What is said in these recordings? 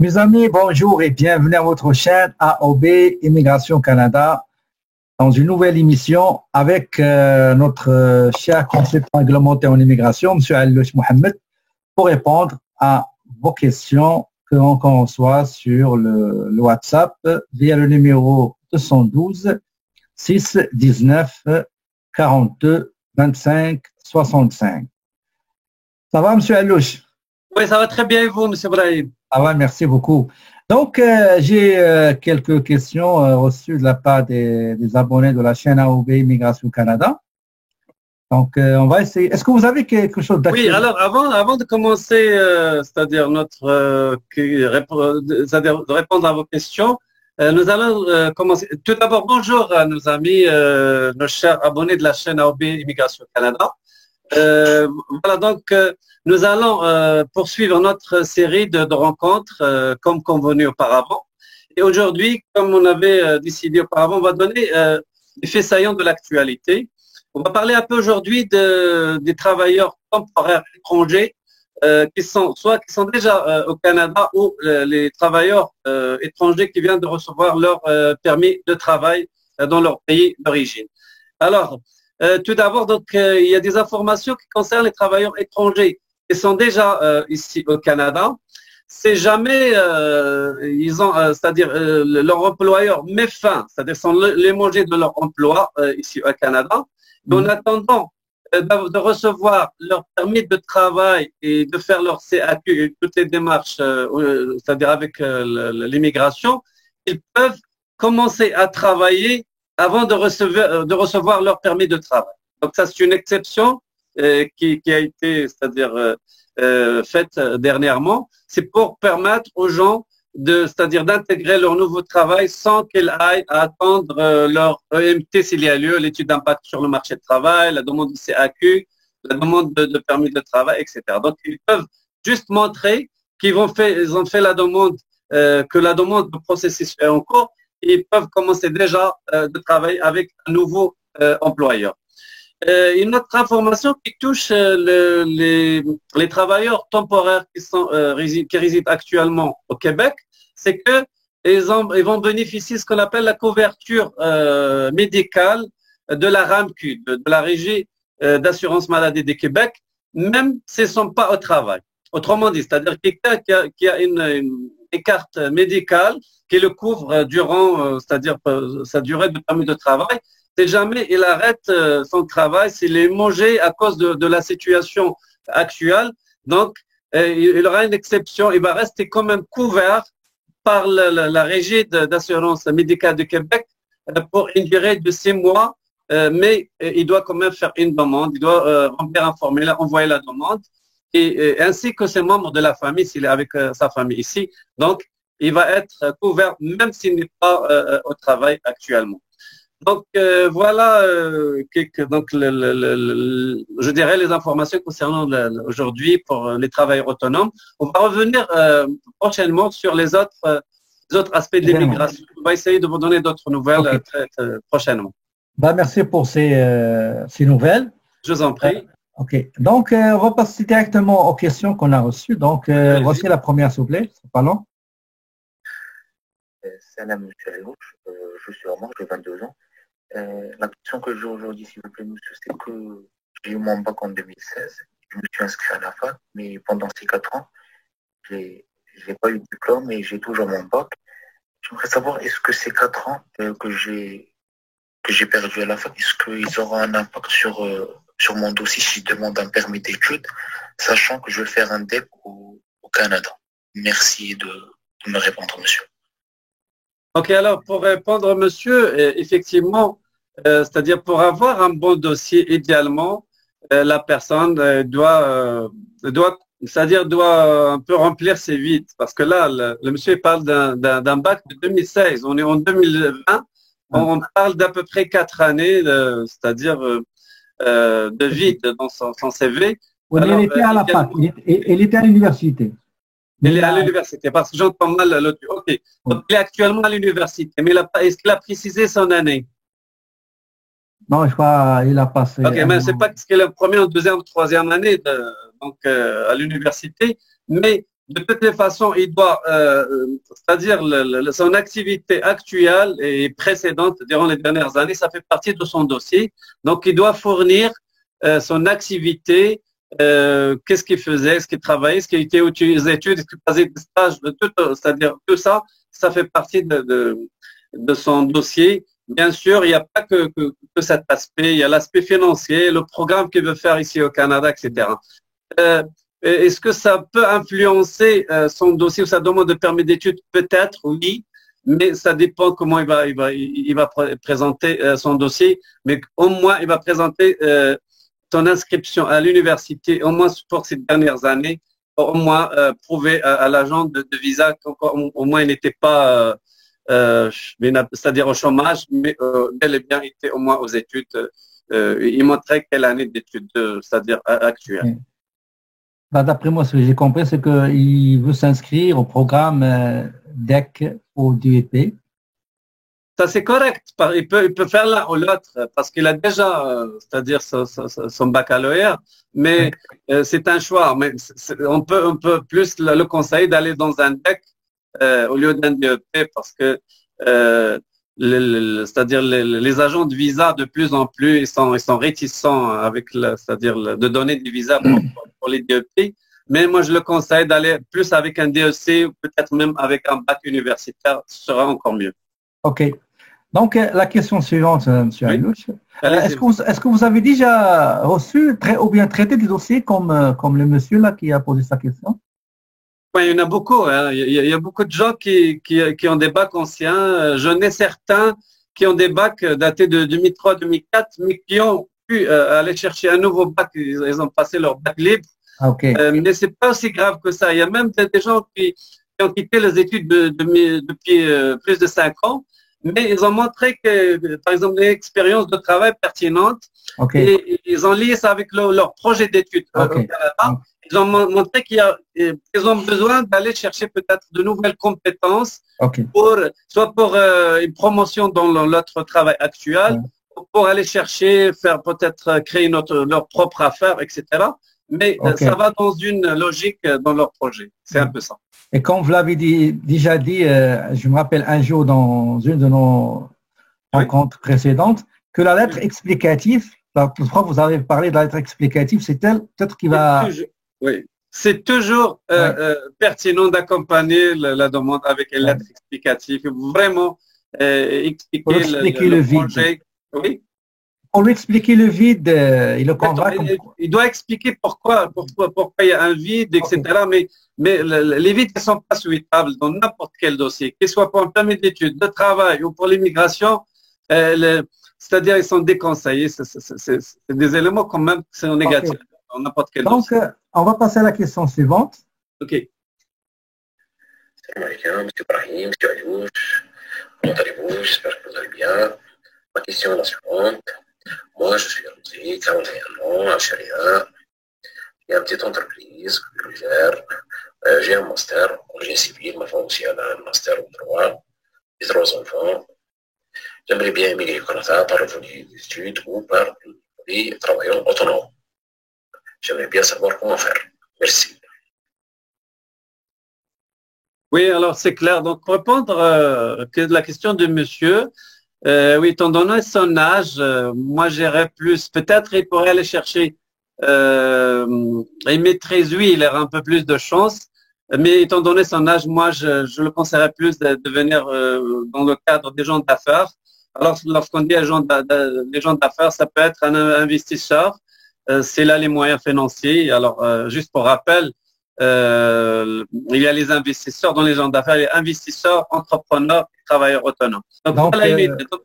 Mes amis, bonjour et bienvenue à votre chaîne AOB Immigration Canada dans une nouvelle émission avec notre cher consultant réglementé en immigration, M. Alouch Mohamed, pour répondre à vos questions qu'on reçoit sur le WhatsApp via le numéro 212 6 19 42 25 65. Ça va, M. Alouch? Oui, ça va très bien et vous, M. Brahim? Ah ouais, merci beaucoup. Donc, j'ai quelques questions reçues de la part des abonnés de la chaîne AOB Immigration Canada. Donc, on va essayer. Est-ce que vous avez quelque chose Oui, d'actuel? alors avant de commencer, c'est-à-dire c'est-à-dire de répondre à vos questions, nous allons commencer. Tout d'abord, bonjour à nos amis, nos chers abonnés de la chaîne AOB Immigration Canada. Voilà, donc nous allons poursuivre notre série de rencontres comme convenu auparavant. Et aujourd'hui, comme on avait décidé auparavant, on va donner des faits saillants de l'actualité. On va parler un peu aujourd'hui des travailleurs temporaires étrangers qui sont déjà au Canada ou les travailleurs étrangers qui viennent de recevoir leur permis de travail dans leur pays d'origine. Alors, tout d'abord, donc, il y a des informations qui concernent les travailleurs étrangers qui sont déjà ici au Canada. C'est jamais, ils ont, c'est-à-dire leur employeur met fin, c'est-à-dire sont les manger de leur emploi ici au Canada. Mais en attendant de recevoir leur permis de travail et de faire leur CAQ et toutes les démarches, c'est-à-dire avec l'immigration, ils peuvent commencer à travailler avant de recevoir leur permis de travail. Donc ça, c'est une exception qui a été, c'est-à-dire faite dernièrement. C'est pour permettre aux gens c'est-à-dire d'intégrer leur nouveau travail sans qu'ils aillent attendre leur EMT s'il y a lieu, l'étude d'impact sur le marché de travail, la demande de CAQ, la demande de permis de travail, etc. Donc ils peuvent juste montrer ils ont fait la demande, que la demande de processus est en cours. Ils peuvent commencer déjà de travailler avec un nouveau employeur. Une autre information qui touche les travailleurs temporaires qui résident actuellement au Québec, c'est que ils vont bénéficier de ce qu'on appelle la couverture médicale de la RAMQ, de la Régie d'assurance maladie du Québec, même s'ils ne sont pas au travail. Autrement dit, c'est-à-dire quelqu'un qui a une carte médicale qui le couvre durant, c'est-à-dire sa durée de permis de travail, si jamais il arrête son travail, s'il est mangé à cause de la situation actuelle, donc il aura une exception, il va rester quand même couvert par la Régie d'assurance médicale du Québec pour une durée de 6 mois, mais il doit quand même faire une demande, il doit remplir un formulaire, envoyer la demande, ainsi que ses membres de la famille, s'il est avec sa famille ici. Donc, il va être couvert même s'il n'est pas au travail actuellement. Donc voilà donc je dirais les informations concernant aujourd'hui pour les travailleurs autonomes. On va revenir prochainement sur les autres aspects de l'immigration. On va essayer de vous donner d'autres nouvelles très prochainement. Bah, merci pour ces nouvelles. Je vous en prie. OK. Donc, on va passer directement aux questions qu'on a reçues. Donc, voici la première, s'il vous plaît. Parlons. Salam, monsieur Alouch. Je suis Omar, j'ai 22 ans. La question que j'ai aujourd'hui, s'il vous plaît, monsieur, c'est que j'ai eu mon bac en 2016. Je me suis inscrit à la fac, mais pendant ces 4 ans, je n'ai pas eu de diplôme et j'ai toujours mon bac. J'aimerais savoir, est-ce que ces 4 ans que j'ai perdu à la fac, est-ce qu'ils auront un impact sur mon dossier si je demande un permis d'études, sachant que je vais faire un DEP au Canada? Merci de me répondre, monsieur. Ok, alors pour répondre, monsieur, effectivement, c'est-à-dire pour avoir un bon dossier, idéalement, la personne c'est-à-dire doit un peu remplir ses vides. Parce que là, le monsieur parle d'un bac de 2016. On est en 2020. On parle d'à peu près 4 années, c'est-à-dire de vide dans son CV. Oui, il était à la fac. Il était à l'université. Il est à l'université, parce que j'entends mal l'audio. OK. Donc, il est actuellement à l'université, mais est-ce qu'il a précisé son année? Non, je crois qu'il a passé. OK, mais c'est pas ce qu'il est la première, deuxième, troisième année donc, à l'université, mais de toutes les façons, il doit, c'est-à-dire son activité actuelle et précédente durant les dernières années, ça fait partie de son dossier. Donc, il doit fournir son activité, qu'est-ce qu'il faisait, est-ce qu'il travaillait, est-ce qu'il était aux études, est-ce qu'il faisait des stages, c'est-à-dire tout ça, ça fait partie de son dossier. Bien sûr, il n'y a pas que cet aspect, il y a l'aspect financier, le programme qu'il veut faire ici au Canada, etc. Est-ce que ça peut influencer son dossier ou sa demande de permis d'études? Peut-être, oui, mais ça dépend comment il va présenter son dossier. Mais au moins, il va présenter son inscription à l'université, au moins pour ces dernières années, pour au moins prouver à l'agent de visa qu'au moins il n'était pas, c'est-à-dire au chômage, mais bel et bien était au moins aux études. Il montrait quelle année d'études, c'est-à-dire actuelle. Bah, d'après moi, ce que j'ai compris, c'est qu'il veut s'inscrire au programme DEC ou DEP. Ça, c'est correct. Il peut faire l'un ou l'autre parce qu'il a déjà, c'est-à-dire son baccalauréat, mais c'est un choix. Mais on peut plus le conseiller d'aller dans un DEC au lieu d'un DEP parce que c'est-à-dire les agents de visa de plus en plus ils sont réticents avec c'est-à-dire de donner des visas pour les DEP, mais moi je le conseille d'aller plus avec un DEC ou peut-être même avec un bac universitaire, ce sera encore mieux. Ok. Donc la question suivante, M. Aïlouch. Est-ce que vous avez déjà reçu ou bien traité des dossiers comme le monsieur là qui a posé sa question? Oui, il y en a beaucoup. Hein. Il y a beaucoup de gens qui ont des bacs anciens. J'en ai certains qui ont des bacs datés de 2003-2004, mais qui ont pu aller chercher un nouveau bac. Ils ont passé leur bac libre. Okay. Mais c'est pas aussi grave que ça. Il y a même des gens qui ont quitté les études depuis plus de 5 ans, mais ils ont montré que, par exemple, une expérience de travail pertinente. Okay. Et ils ont lié ça avec leur projet d'études au Canada. Ils ont montré qu'ils ont besoin d'aller chercher peut-être de nouvelles compétences, soit pour une promotion dans notre travail actuel, pour aller chercher, faire peut-être créer leur propre affaire, etc. Mais ça va dans une logique dans leur projet. C'est un peu ça. Et comme vous l'avez déjà dit, je me rappelle un jour dans une de nos rencontres précédentes, que la lettre explicative, pourquoi vous avez parlé de la lettre explicative, c'est elle peut-être qui va… Oui, c'est toujours pertinent d'accompagner la demande avec une lettre explicative, vraiment expliquer le projet. Vide. Oui. Pour lui expliquer le vide, il le convainc. Il doit expliquer pourquoi il y a un vide, etc. Mais les vides ne sont pas souhaitables dans n'importe quel dossier, qu'il soit pour un permis d'études, de travail ou pour l'immigration. C'est-à-dire ils sont déconseillés. C'est des éléments quand même qui sont négatifs dans n'importe quel dossier. Donc, on va passer à la question suivante. Ok. Salam alaikum, M. Brahim, M. Aïlouch. Comment allez-vous? J'espère que vous allez bien. Ma question est la suivante. Moi, je suis Ramzi, 41 ans, algérien. J'ai une petite entreprise que je gère. J'ai un master en génie civil. Ma femme aussi a un master en droit. J'ai 3 enfants. J'aimerais bien émigrer au Canada par revenu d'études ou par des travailleurs autonomes. J'aimerais bien savoir comment faire. Merci. Oui, alors c'est clair. Donc, pour répondre à la question de monsieur, oui, étant donné son âge, moi j'irais plus. Peut-être il pourrait aller chercher une maîtrise, oui, il aurait un peu plus de chance. Mais étant donné son âge, moi je le conseillerais plus de venir dans le cadre des gens d'affaires. Alors, lorsqu'on dit des gens d'affaires, ça peut être un investisseur. C'est là les moyens financiers. Alors, juste pour rappel, il y a les investisseurs dans les gens d'affaires, les investisseurs, entrepreneurs, travailleurs autonomes. Donc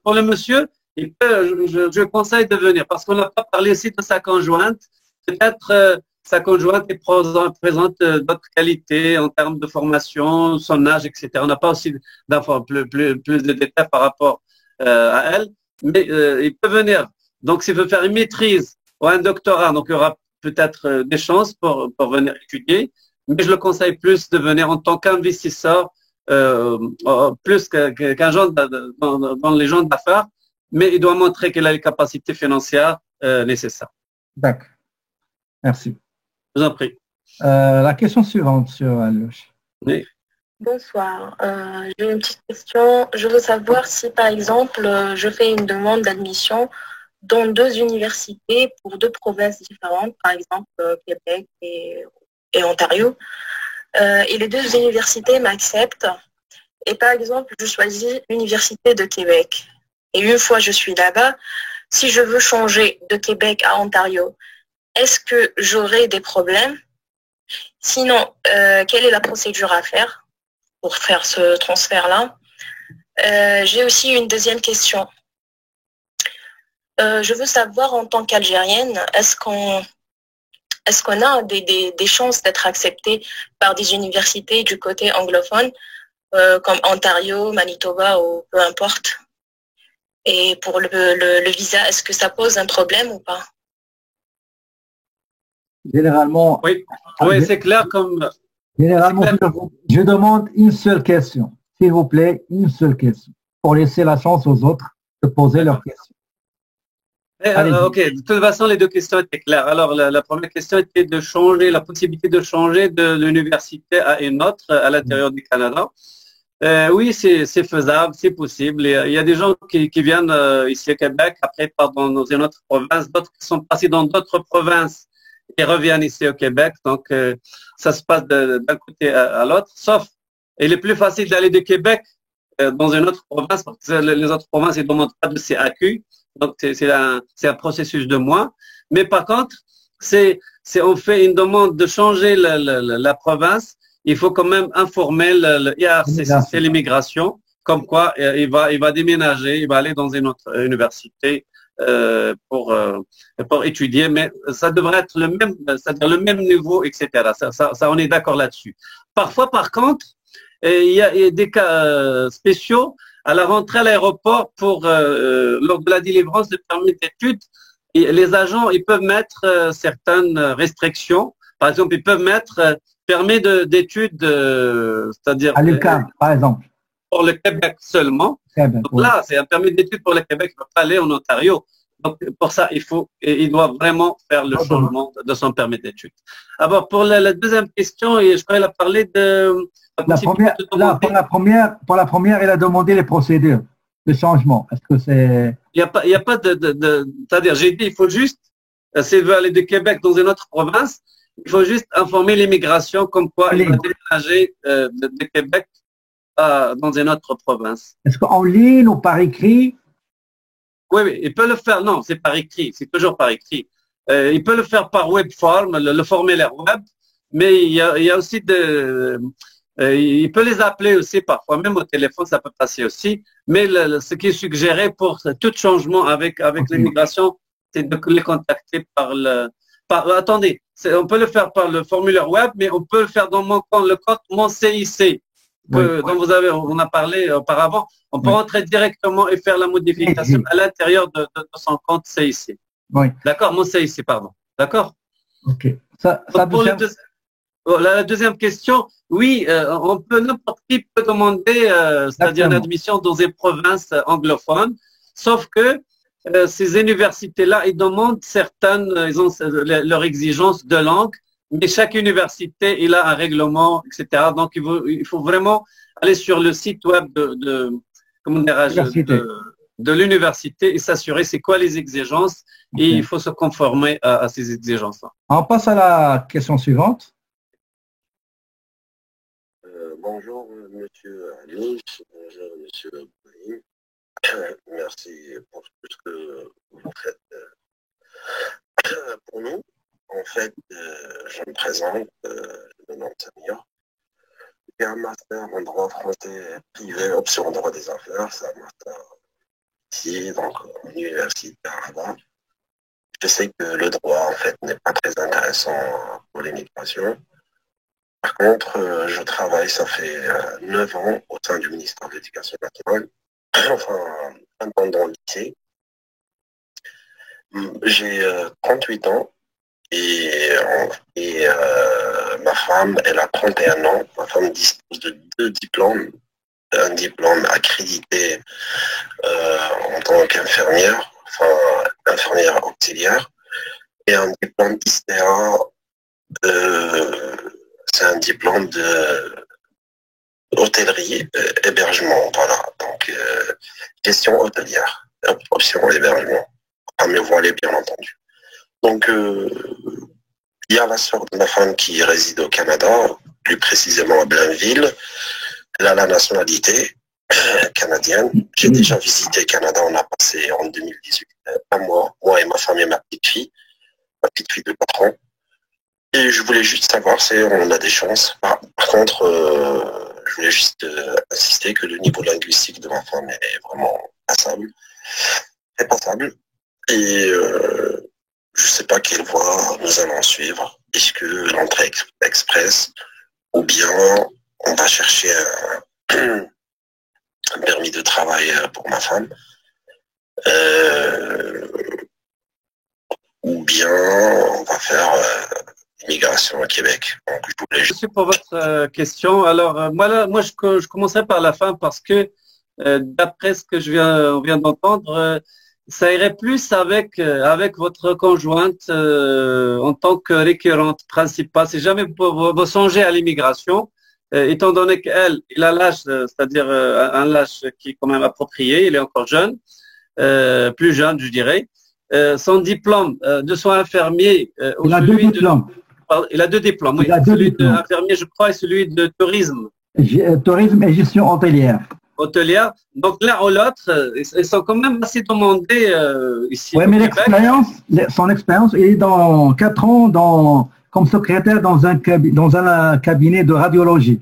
pour le monsieur, je conseille de venir parce qu'on n'a pas parlé aussi de sa conjointe. Peut-être sa conjointe présente d'autres qualités en termes de formation, son âge, etc. On n'a pas aussi plus de détails par rapport à elle, mais il peut venir. Donc, s'il veut faire une maîtrise ou un doctorat, donc il y aura peut-être des chances pour venir étudier, mais je le conseille plus de venir en tant qu'investisseur, plus qu'un genre dans les gens d'affaires, mais il doit montrer qu'il a les capacités financières nécessaires. D'accord. Merci. Je vous en prie. La question suivante, sur Alouche. Oui. Bonsoir. J'ai une petite question. Je veux savoir si, par exemple, je fais une demande d'admission dans deux universités pour deux provinces différentes, par exemple Québec et Ontario. Et les deux universités m'acceptent. Et par exemple, je choisis l'université de Québec. Et une fois je suis là-bas, si je veux changer de Québec à Ontario, est-ce que j'aurai des problèmes? Sinon, quelle est la procédure à faire pour faire ce transfert-là? J'ai aussi une deuxième question. Je veux savoir, en tant qu'Algérienne, est-ce qu'on a des chances d'être accepté par des universités du côté anglophone, comme Ontario, Manitoba ou peu importe? Et pour le visa, est-ce que ça pose un problème ou pas? Généralement, Oui, oui, c'est clair comme. généralement, je demande une seule question. S'il vous plaît, une seule question. Pour laisser la chance aux autres de poser leurs questions. Ok, de toute façon, les deux questions étaient claires. Alors, la première question était de changer, la possibilité de changer de l'université à une autre à l'intérieur du Canada. Oui, c'est faisable, c'est possible. Il y a des gens qui viennent ici au Québec, après partent dans une autre province, d'autres qui sont passés dans d'autres provinces et reviennent ici au Québec. Donc, ça se passe d'un côté à l'autre. Sauf, il est plus facile d'aller de Québec dans une autre province parce que les autres provinces, ils ne demandent pas de CAQ. Donc, c'est un processus de mois. Mais par contre, on fait une demande de changer la province. Il faut quand même informer le IRCC, l'immigration, comme quoi il va déménager, il va aller dans une autre université pour étudier, mais ça devrait être le même, c'est-à-dire le même niveau, etc. Ça, on est d'accord là-dessus. Parfois, par contre, il y a des cas spéciaux à la rentrée à l'aéroport pour lors de la délivrance de permis d'études. Les agents, ils peuvent mettre certaines restrictions. Par exemple, ils peuvent mettre permis d'études, c'est-à-dire à l'UQAM, par exemple. Pour le Québec seulement. Québec, donc là, c'est un permis d'études pour le Québec, il ne peut pas aller en Ontario. Donc pour ça, il doit vraiment faire le changement de son permis d'études. Alors pour la deuxième question, je crois qu'il a parlé de pour la première, il a demandé les procédures de changement. Est-ce que c'est... Il n'y a pas c'est-à-dire, j'ai dit, il faut juste, s'il veut aller de Québec dans une autre province, il faut juste informer l'immigration comme quoi il va déménager de Québec dans une autre province. Est-ce qu'en ligne ou par écrit? Oui, il peut le faire. Non, c'est par écrit, c'est toujours par écrit. Il peut le faire par web form, le formulaire web, mais il y a aussi il peut les appeler aussi parfois, même au téléphone, ça peut passer aussi. Mais ce qui est suggéré pour tout changement avec l'immigration, c'est de les contacter attendez, on peut le faire par le formulaire web, mais on peut le faire dans le compte Mon CIC, dont on a parlé auparavant. On peut rentrer directement et faire la modification à l'intérieur de son compte CIC. Oui. D'accord, Mon CIC, pardon. D'accord? Ok. La deuxième question, oui, n'importe qui peut demander, c'est-à-dire l'admission dans des provinces anglophones, sauf que ces universités-là, ils demandent ils ont leur exigence de langue, mais chaque université, il a un règlement, etc. Donc, il faut vraiment aller sur le site web de l'université et s'assurer c'est quoi les exigences et il faut se conformer à ces exigences-là. On passe à la question suivante. Bonjour, monsieur Alouche. Bonjour, monsieur Brahim. Merci pour tout ce que vous faites pour nous. En fait, je me présente, je me nomme Samir. J'ai un master en droit français privé, option droit des affaires. C'est un master ici, donc en université à Rabat. Je sais que le droit, en fait, n'est pas très intéressant pour l'immigration. Par contre, je travaille, ça fait 9 ans au sein du ministère de l'Éducation nationale, enfin, un temps dans le lycée. J'ai 38 ans et ma femme, elle a 31 ans. Ma femme dispose de 2 diplômes. Un diplôme accrédité en tant qu'infirmière, enfin, infirmière auxiliaire, et un diplôme ISTEA C'est un diplôme de hôtellerie, hébergement, voilà. Donc, gestion hôtelière, option hébergement. À me voiler, bien entendu. Donc, il y a la sœur de ma femme qui réside au Canada, plus précisément à Blainville. Elle a la nationalité canadienne. J'ai déjà visité le Canada, on a passé en 2018 un mois, moi et ma femme et ma petite fille de 4 ans. Et je voulais juste savoir si on a des chances. Par contre, je voulais juste insister que le niveau linguistique de ma femme est vraiment passable. Est passable. Et je ne sais pas quelle voie nous allons suivre. Est-ce que l'entrée express ou bien on va chercher un permis de travail pour ma femme ou bien on va faire immigration au Québec. Donc, Merci pour votre question. Alors, moi je commencerai par la fin parce que d'après ce que on vient d'entendre, ça irait plus avec votre conjointe en tant que récurrente principale. Si jamais vous songez à l'immigration, étant donné qu'elle, il a l'âge, c'est-à-dire un âge qui est quand même approprié, il est encore jeune, plus jeune, je dirais. Son diplôme de soins infirmiers, il a deux diplômes. Il a deux diplômes, oui. Celui d'infirmier, je crois, et celui de tourisme. Tourisme et gestion hôtelière. Hôtelière. Donc l'un ou l'autre, ils sont quand même assez demandés ici. Oui, mais son expérience, il est dans 4 ans comme secrétaire dans un cabinet de radiologie.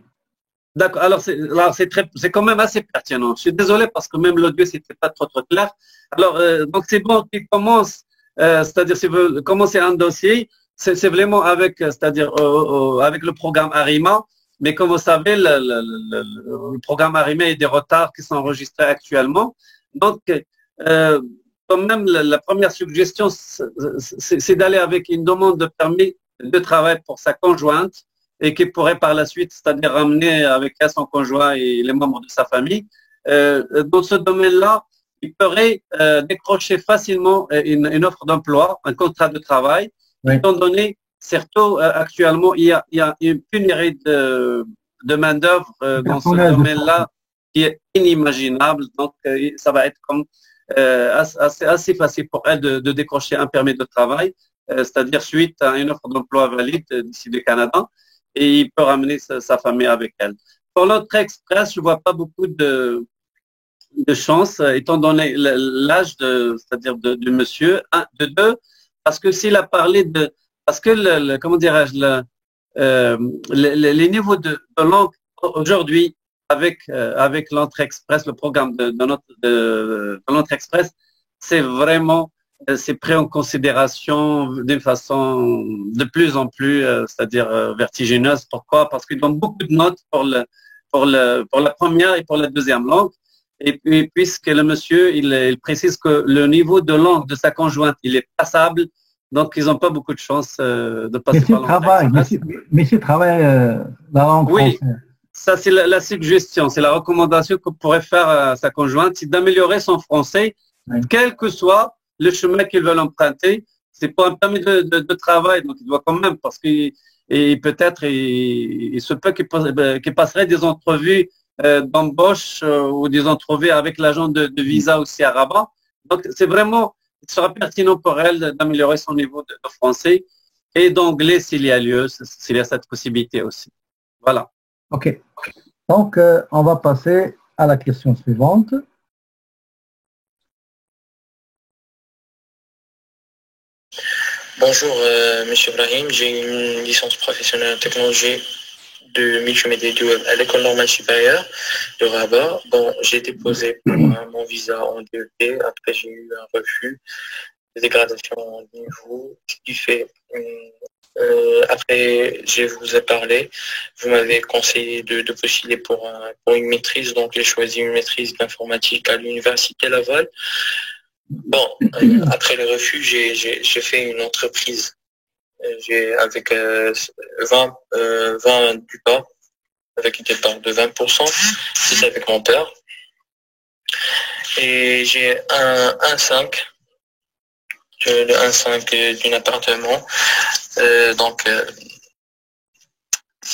D'accord. Alors c'est quand même assez pertinent. Je suis désolé parce que même l'audio c'était pas trop clair. Alors donc c'est bon qu'il commence, c'est-à-dire si vous commencez un dossier, c'est vraiment avec, c'est-à-dire avec le programme ARIMA. Mais comme vous savez, le programme ARIMA a des retards qui sont enregistrés actuellement. Donc, quand même, la première suggestion, c'est d'aller avec une demande de permis de travail pour sa conjointe et qui pourrait par la suite, c'est-à-dire ramener avec elle son conjoint et les membres de sa famille. Dans ce domaine-là, il pourrait décrocher facilement une offre d'emploi, un contrat de travail, oui. Étant donné surtout, actuellement, il y a une pénurie de main-d'œuvre dans ce domaine-là qui est inimaginable. Donc, ça va être comme assez facile pour elle de décrocher un permis de travail, c'est-à-dire suite à une offre d'emploi valide d'ici du Canada, et il peut ramener sa famille avec elle. Pour l'autre express, je ne vois pas beaucoup de chance, étant donné l'âge c'est-à-dire du monsieur, de deux, parce que s'il a parlé parce que comment dirais-je, les niveaux de langue aujourd'hui avec l'entrée express, le programme de l'entrée express, c'est vraiment c'est pris en considération d'une façon de plus en plus, c'est-à-dire vertigineuse. Pourquoi? Parce qu'ils donnent beaucoup de notes pour la première et pour la deuxième langue. Et puis, puisque le monsieur, il précise que le niveau de langue de sa conjointe, il est passable. Donc, ils n'ont pas beaucoup de chance de passer par l'entrée. Monsieur travaille la langue française. Oui, ça c'est la suggestion, c'est la recommandation qu'on pourrait faire à sa conjointe, c'est d'améliorer son français, oui. Quel que soit le chemin qu'ils veulent emprunter. C'est pas un permis de travail, donc il doit quand même, parce qu'il peut-être il se peut qu'il passerait des entrevues d'embauche ou des entrevues avec l'agent de visa aussi à Rabat. Donc, c'est vraiment, il sera pertinent pour elle d'améliorer son niveau de français et d'anglais s'il y a lieu, s'il y a cette possibilité aussi. Voilà. OK. Donc, on va passer à la question suivante. Bonjour, Monsieur Ibrahim. J'ai une licence professionnelle en technologie de multimédia du web à l'École normale supérieure de Rabat. Bon, j'ai déposé pour mon visa en DEP. Après, j'ai eu un refus de dégradation en niveau, ce qui fait après, je vous ai parlé, vous m'avez conseillé de postuler pour une maîtrise, donc j'ai choisi une maîtrise d'informatique à l'université Laval. Bon, après le refus, j'ai fait une entreprise avec 20 du pas, avec une départ de 20%, c'est avec mon père. Et j'ai un 1,5, le 1,5 d'un appartement. Donc,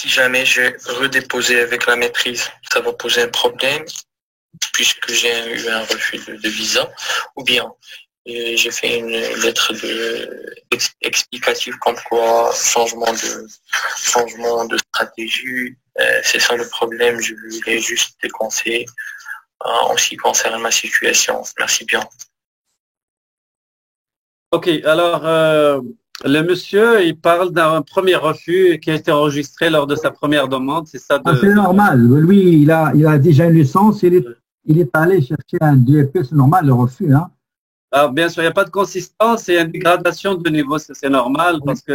si jamais je vais redéposer avec la maîtrise, ça va poser un problème puisque j'ai eu un refus de visa, ou bien j'ai fait une lettre explicative comme quoi changement de stratégie. C'est ça le problème. Je voulais juste des conseils en ce qui concerne ma situation. Merci bien. Ok, alors le monsieur, il parle d'un premier refus qui a été enregistré lors de sa première demande, c'est ça c'est normal. Lui, il a déjà une licence, il est allé chercher un DEP, c'est normal le refus. Hein. Alors, bien sûr, il n'y a pas de consistance et une dégradation de niveau, c'est normal parce que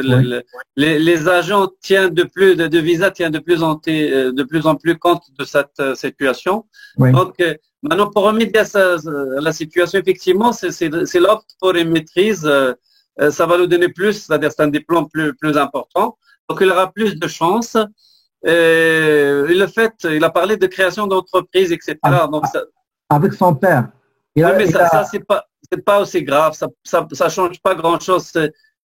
les agents tiennent de visa tiennent de plus en plus compte de cette situation. Oui. Donc, maintenant, pour remédier à la situation, effectivement, c'est l'offre pour une maîtrise. Ça va nous donner plus, c'est-à-dire c'est un diplôme plus important. Donc, il aura plus de chances. Il a parlé de création d'entreprise, etc. Donc, avec son père. Oui, mais ça c'est pas aussi grave, ça change pas grand-chose.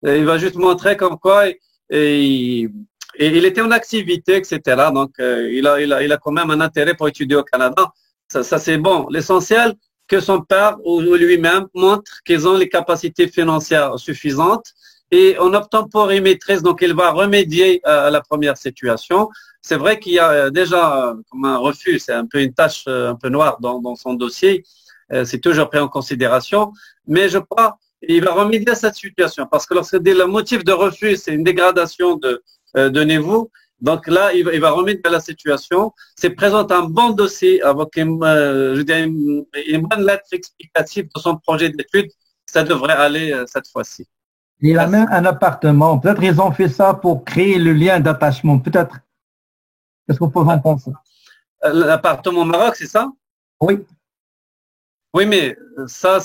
Il va juste montrer comme quoi il était en activité, etc. Donc, il a quand même un intérêt pour étudier au Canada. Ça c'est bon. L'essentiel, que son père ou lui-même montre qu'ils ont les capacités financières suffisantes. Et en optant pour une maîtrise, donc il va remédier à la première situation. C'est vrai qu'il y a déjà comme un refus, c'est un peu une tâche un peu noire dans son dossier. C'est toujours pris en considération, mais je crois qu'il va remédier à cette situation parce que lorsque le motif de refus, c'est une dégradation de niveau, donc là, il va remédier à la situation. C'est présente un bon dossier avec une bonne lettre explicative de son projet d'études. Ça devrait aller cette fois-ci. Il a même un appartement. Peut-être ils ont fait ça pour créer le lien d'attachement. Peut-être. Qu'est-ce qu'on peut en penser? L'appartement au Maroc, c'est ça? Oui. Oui, mais ça,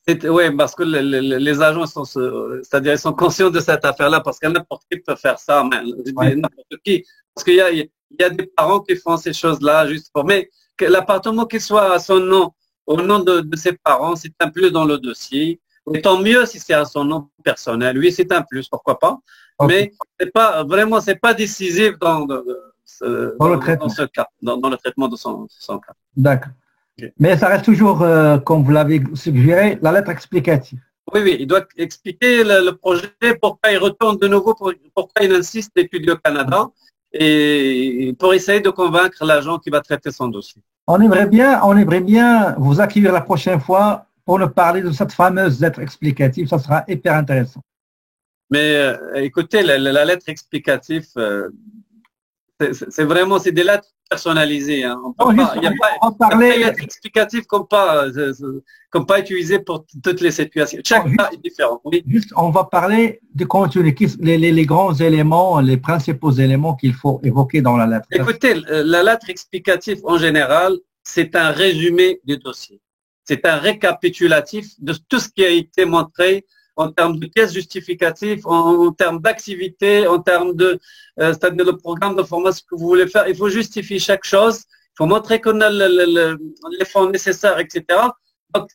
oui, parce que les agents c'est-à-dire ils sont conscients de cette affaire-là, parce que n'importe qui peut faire ça, mais n'importe qui, parce qu'il y a des parents qui font ces choses-là juste pour, mais que l'appartement qu'il soit à son nom, au nom de ses parents, c'est un plus dans le dossier. Et tant mieux si c'est à son nom personnel. Oui, c'est un plus, pourquoi pas. Okay. Mais c'est pas décisif dans ce cas, dans le traitement de son cas. D'accord. Okay. Mais ça reste toujours, comme vous l'avez suggéré, la lettre explicative. Oui, il doit expliquer le projet, pourquoi il retourne de nouveau, pourquoi il insiste d'étudier au Canada et pour essayer de convaincre l'agent qui va traiter son dossier. On aimerait bien vous accueillir la prochaine fois pour nous parler de cette fameuse lettre explicative. Ça sera hyper intéressant. Mais écoutez, la lettre explicative, c'est vraiment des lettres personnalisées. Hein. Il n'y a pas de lettre explicative qu'on pas utilisée pour toutes les situations. Chaque cas est différent. Oui. Juste, on va parler du contenu, les grands éléments, les principaux éléments qu'il faut évoquer dans la lettre. Écoutez, la lettre explicative en général, c'est un résumé du dossier. C'est un récapitulatif de tout ce qui a été montré en termes de pièces justificatives, en termes d'activité, en termes c'est-à-dire le programme de formation que vous voulez faire. Il faut justifier chaque chose. Il faut montrer qu'on a les fonds nécessaires, etc. Donc,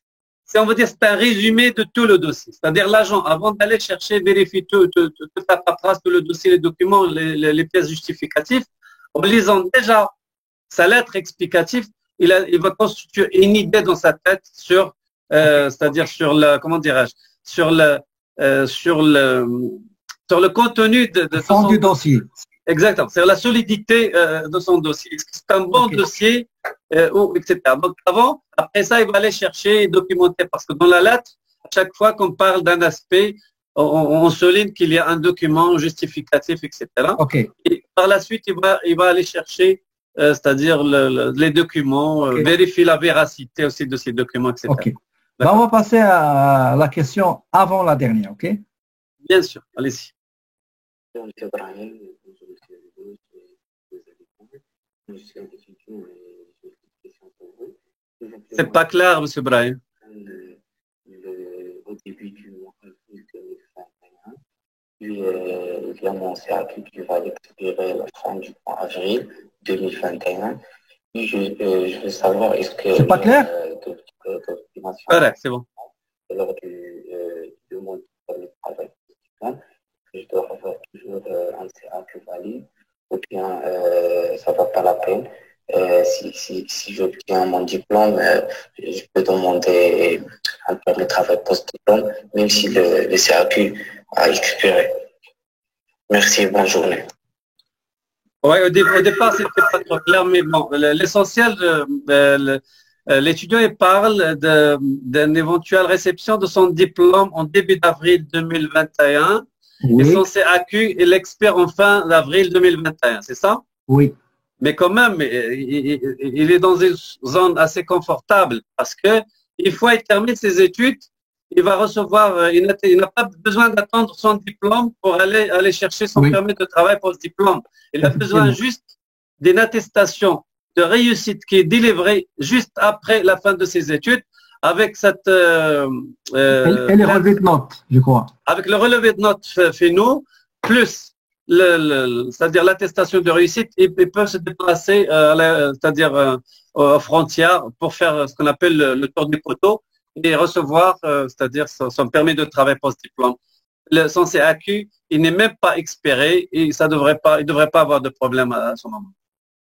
on va dire, c'est un résumé de tout le dossier. C'est-à-dire l'agent, avant d'aller chercher, vérifier toute la paperasse, tout le dossier, les documents, les pièces justificatives, en lisant déjà sa lettre explicative, il va constituer une idée dans sa tête sur, c'est-à-dire sur comment dirais-je, sur le contenu de son du dossier. Exactement, c'est la solidité de son dossier. Est-ce que c'est un bon dossier, etc. Donc après ça, il va aller chercher et documenter parce que dans la lettre, à chaque fois qu'on parle d'un aspect, on souligne qu'il y a un document justificatif, etc. Okay. Et par la suite, il va aller chercher c'est-à-dire les documents, vérifier la véracité aussi de ces documents, etc. Okay. Ben, on va passer à la question avant la dernière, ok? Bien sûr, allez-y. C'est pas clair, M. Brahim. Au début du mois d'avril 2021, il a annoncé à qui qu'il va expirer la fin du mois d'avril 2021. Et je veux savoir, est-ce que... C'est pas clair? Correct, c'est bon. Lors du mois de travail, je dois avoir toujours un je valide ou bien ça ne vaut pas la peine. Si j'obtiens mon diplôme, je peux demander un permis de travail post-diplôme, même si le CAQ a expiré. Merci, bonne journée. Oui, au départ, c'était pas trop clair, mais bon, l'essentiel, l'étudiant il parle d'une éventuelle réception de son diplôme en début d'avril 2021 et son CAQ, il expire en fin d'avril 2021, c'est ça? Oui. Mais quand même, il est dans une zone assez confortable parce que une fois qu'il termine ses études, il va recevoir, il n'a pas besoin d'attendre son diplôme pour aller chercher son permis de travail pour ce diplôme. Il a besoin juste d'une attestation de réussite qui est délivrée juste après la fin de ses études avec cette… et le relevé de notes, je crois. Avec le relevé de notes finaux, plus c'est-à-dire l'attestation de réussite, il peut se déplacer, c'est-à-dire aux frontières pour faire ce qu'on appelle le tour du poteau et recevoir, c'est-à-dire son permis de travail post-diplôme. Son CAQ, il n'est même pas expiré et il ne devrait pas avoir de problème à ce moment.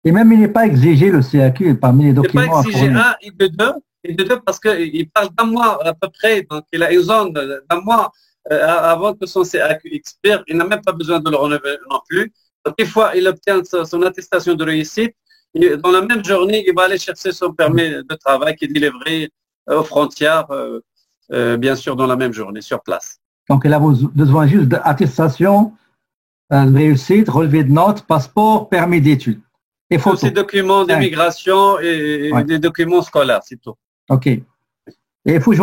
Et même il n'est pas exigé le CAQ parmi les documents. Il n'est pas exigé et de deux parce qu'il parle d'un mois à peu près, donc il a une zone d'un mois avant que son CAQ expire, il n'a même pas besoin de le renouveler non plus. Donc, une fois il obtient son attestation de réussite, dans la même journée, il va aller chercher son permis de travail qui est délivré aux frontières, bien sûr, dans la même journée, sur place. Donc, il a besoin juste d'attestation de réussite, relevé de notes, passeport, permis d'études. Et tous ces documents d'immigration et des documents scolaires, c'est tout. OK. Et il faut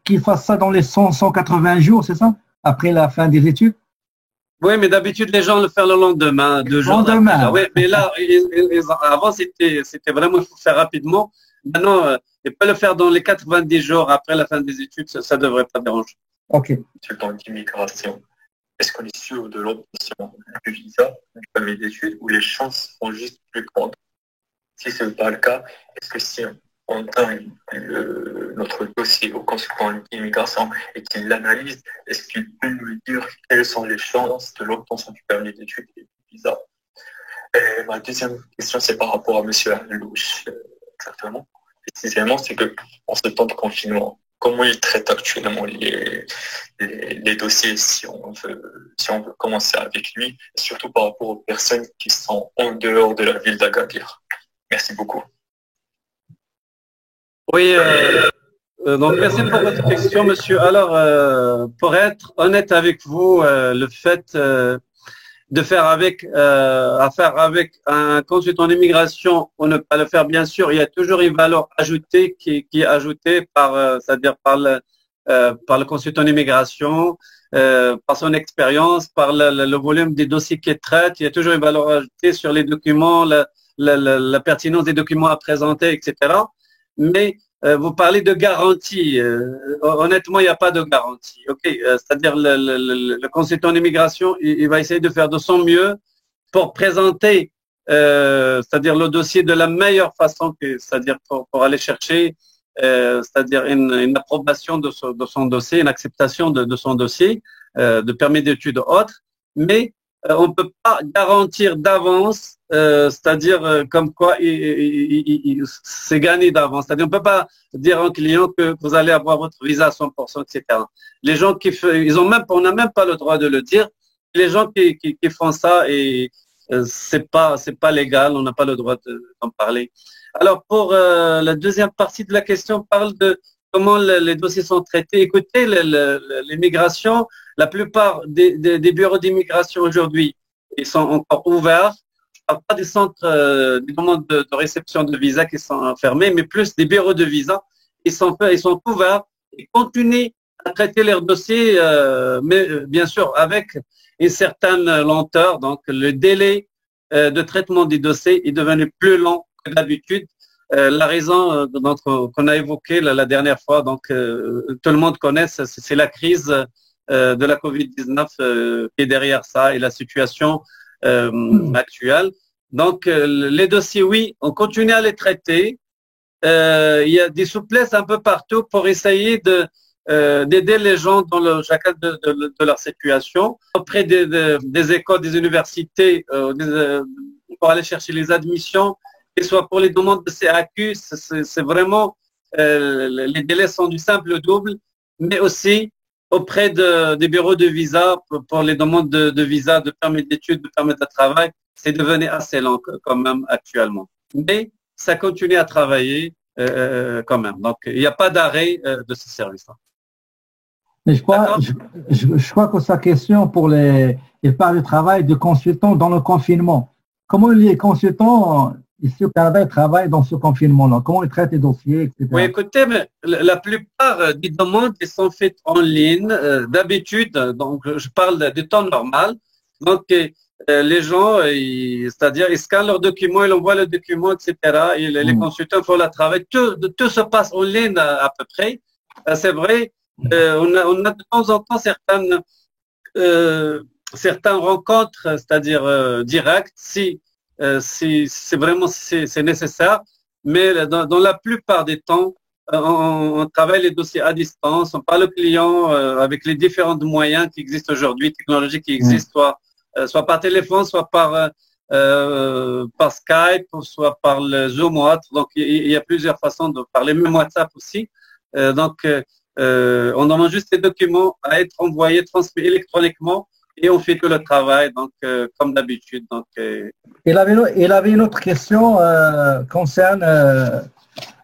qu'il fasse ça dans les 180 jours, c'est ça? Après la fin des études? Oui, mais d'habitude, les gens le font le lendemain, 2 jours. Lendemain. Oui, mais là, avant, c'était vraiment, il faut faire rapidement. Maintenant, il peut le faire dans les 90 jours après la fin des études, ça ne devrait pas déranger. OK. Sur le plan d'immigration, est-ce qu'on est sûr de l'obtention du visa, du permis d'études, ou les chances sont juste plus grandes? Si ce n'est pas le cas, est-ce que si on donne notre dossier au consultant d'immigration et qu'il l'analyse, est-ce qu'il peut nous dire quelles sont les chances de l'obtention du permis d'études et du visa? Et ma deuxième question, c'est par rapport à M. Alouche, exactement. Précisément, c'est qu'en ce temps de confinement, comment il traite actuellement les dossiers si on veut commencer avec lui, et surtout par rapport aux personnes qui sont en dehors de la ville d'Agadir? Merci beaucoup. Oui, donc merci pour votre question, monsieur. Alors, pour être honnête avec vous, le fait de faire affaire avec un consultant d'immigration ou ne pas le faire, bien sûr, il y a toujours une valeur ajoutée qui est ajoutée c'est-à-dire par le consultant d'immigration, par son expérience, par le volume des dossiers qu'il traite. Il y a toujours une valeur ajoutée sur les documents, la pertinence des documents à présenter, etc. Mais vous parlez de garantie. Honnêtement, il n'y a pas de garantie. C'est-à-dire le consultant d'immigration, il va essayer de faire de son mieux pour présenter, c'est-à-dire le dossier de la meilleure façon, c'est-à-dire pour aller chercher, c'est-à-dire une approbation de son dossier, une acceptation de son dossier, de permis d'études autres. Mais on ne peut pas garantir d'avance, c'est-à-dire comme quoi c'est gagné d'avance. C'est-à-dire on ne peut pas dire à un client que vous allez avoir votre visa à 100%, etc. Les gens on n'a même pas le droit de le dire. Les gens qui font ça, et c'est pas légal, on n'a pas le droit d'en parler. Alors pour la deuxième partie de la question, on parle de comment les dossiers sont traités. Écoutez, l'immigration, la plupart des bureaux d'immigration aujourd'hui, ils sont encore ouverts. Je ne parle pas des centres, des demandes de réception de visa qui sont fermés, mais plus des bureaux de visa. Ils sont ouverts et continuent à traiter leurs dossiers, mais bien sûr avec une certaine lenteur. Donc le délai de traitement des dossiers est devenu plus long que d'habitude. La raison qu'on a évoquée la dernière fois, donc tout le monde connaît, c'est la crise de la Covid-19 qui est derrière ça et la situation actuelle. Donc les dossiers, oui, on continue à les traiter. Il y a des souplesses un peu partout pour essayer d'aider les gens dans chacun de leur situation, auprès des écoles, des universités, pour aller chercher les admissions, que ce soit pour les demandes de CAQ, c'est vraiment, les délais sont du simple au double, mais aussi auprès des bureaux de visa pour les demandes de visa, de permis d'études, de permis de travail, c'est devenu assez lent quand même actuellement. Mais ça continue à travailler quand même. Donc, il n'y a pas d'arrêt de ce service-là. Mais je crois que sa question il parle du travail de consultants dans le confinement. Comment les consultants ici au Canada ils travaillent dans ce confinement-là? Comment ils traitent les dossiers, etc. Oui, écoutez, mais la plupart des demandes qui sont faites en ligne, d'habitude, donc je parle du temps normal. Donc, les gens, c'est-à-dire, ils scannent leurs documents, ils envoient le document, etc. Et les consultants font le travail. Tout se passe en ligne à peu près. C'est vrai. On a de temps en temps certaines rencontres, c'est-à-dire directes, si c'est vraiment c'est nécessaire. Mais dans la plupart des temps, on travaille les dossiers à distance. On parle au client avec les différents moyens qui existent aujourd'hui, technologies qui existent, soit par téléphone, soit par Skype, soit par le Zoom ou autre. Donc, il y a plusieurs façons de parler, même WhatsApp aussi. On demande juste les documents à être envoyés, transmis électroniquement et on fait tout le travail, donc comme d'habitude. Donc, Il avait une autre question concerne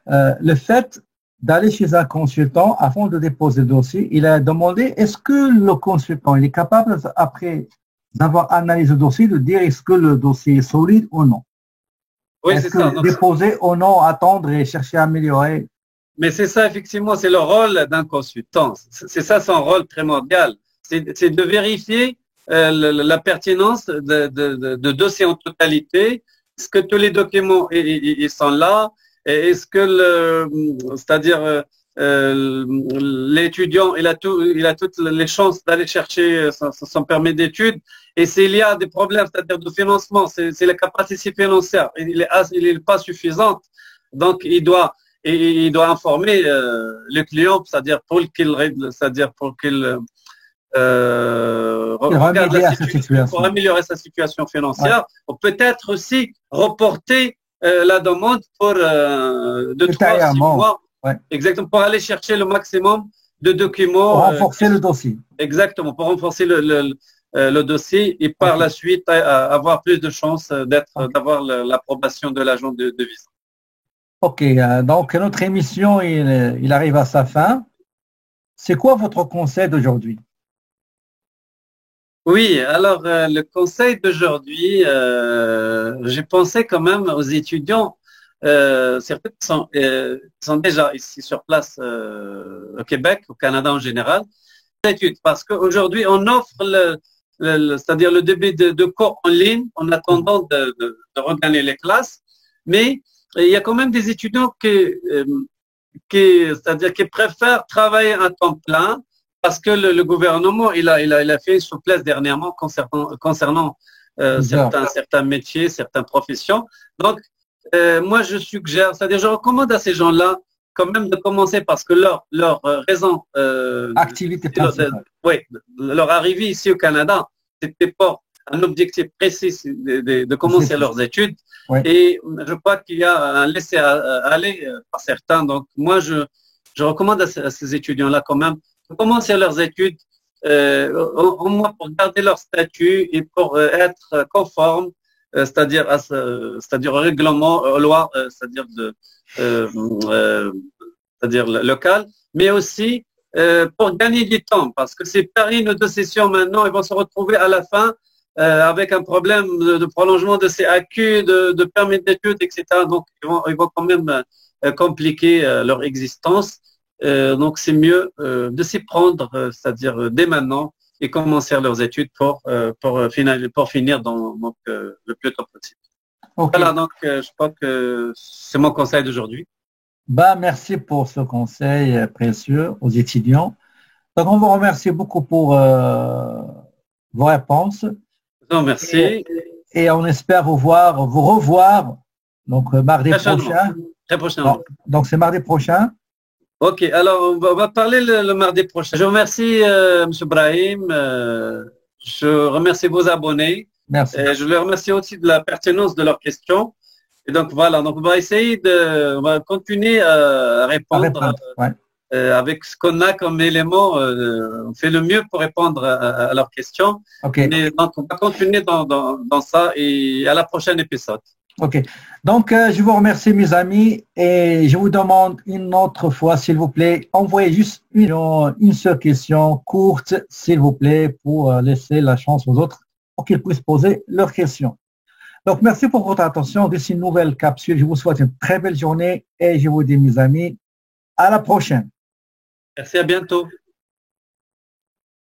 le fait d'aller chez un consultant avant de déposer le dossier. Il a demandé est-ce que le consultant il est capable, après d'avoir analysé le dossier, de dire est-ce que le dossier est solide ou non. Oui, est-ce que déposer ou non, attendre et chercher à améliorer. Mais c'est ça, effectivement, c'est le rôle d'un consultant. C'est ça son rôle primordial. C'est de vérifier la pertinence de dossier en totalité. Est-ce que tous les documents ils sont là? Est-ce que c'est-à-dire l'étudiant il a toutes les chances d'aller chercher son permis d'études? Et s'il y a des problèmes, c'est-à-dire de financement, c'est la capacité financière, il est pas suffisante. Donc il doit informer le client, c'est-à-dire pour qu'il regarde la situation, pour améliorer sa situation financière, ou peut-être aussi reporter la demande pour 2-3-6 mois, exactement, pour aller chercher le maximum de documents. Pour renforcer le dossier. Exactement, pour renforcer le dossier et par la suite avoir plus de chances d'avoir l'approbation de l'agent de visa. Ok, donc notre émission, il arrive à sa fin. C'est quoi votre conseil d'aujourd'hui? Oui, alors le conseil d'aujourd'hui, j'ai pensé quand même aux étudiants, certains sont déjà ici sur place au Québec, au Canada en général, études, parce qu'aujourd'hui on offre c'est-à-dire le début de cours en ligne en attendant de regagner les classes, mais il y a quand même des étudiants c'est-à-dire qui préfèrent travailler à temps plein parce que le gouvernement il a fait une souplesse dernièrement concernant certains métiers, certaines professions. Donc moi je suggère, c'est-à-dire je recommande à ces gens-là quand même de commencer parce que leur raison activité principale. Oui, leur arrivée ici au Canada, c'était pour un objectif précis de commencer leurs études. Oui. Et je crois qu'il y a un laisser-aller par certains. Donc, moi, je recommande à ces étudiants-là quand même de commencer leurs études, au moins pour garder leur statut et pour être conforme, c'est-à-dire au règlement, aux lois, c'est-à-dire local, mais aussi pour gagner du temps, parce que ces périodes de session maintenant, ils vont se retrouver à la fin avec un problème de prolongement de CAQ, de permis d'études, etc. Donc, ils vont quand même compliquer leur existence. Donc, c'est mieux de s'y prendre, c'est-à-dire dès maintenant, et commencer leurs études pour finir donc, le plus tôt possible. Okay. Voilà, donc je crois que c'est mon conseil d'aujourd'hui. Merci pour ce conseil précieux aux étudiants. Donc, on vous remercie beaucoup pour vos réponses. Non, merci. Et on espère vous revoir donc mardi prochain. Très prochainement. Donc c'est mardi prochain. Ok, alors on va parler le mardi prochain. Je remercie M. Brahim, je remercie vos abonnés. Merci. Et je les remercie aussi de la pertinence de leurs questions. Et donc voilà, donc on va essayer on va continuer à répondre ouais. Avec ce qu'on a comme élément. On fait le mieux pour répondre à leurs questions. Okay. Mais donc on va continuer dans ça et à la prochaine épisode. Ok. Donc, je vous remercie, mes amis, et je vous demande une autre fois, s'il vous plaît, envoyez juste une seule question courte, s'il vous plaît, pour laisser la chance aux autres pour qu'ils puissent poser leurs questions. Donc, merci pour votre attention. D'ici une nouvelle capsule, je vous souhaite une très belle journée et je vous dis, mes amis, à la prochaine. Merci, à bientôt.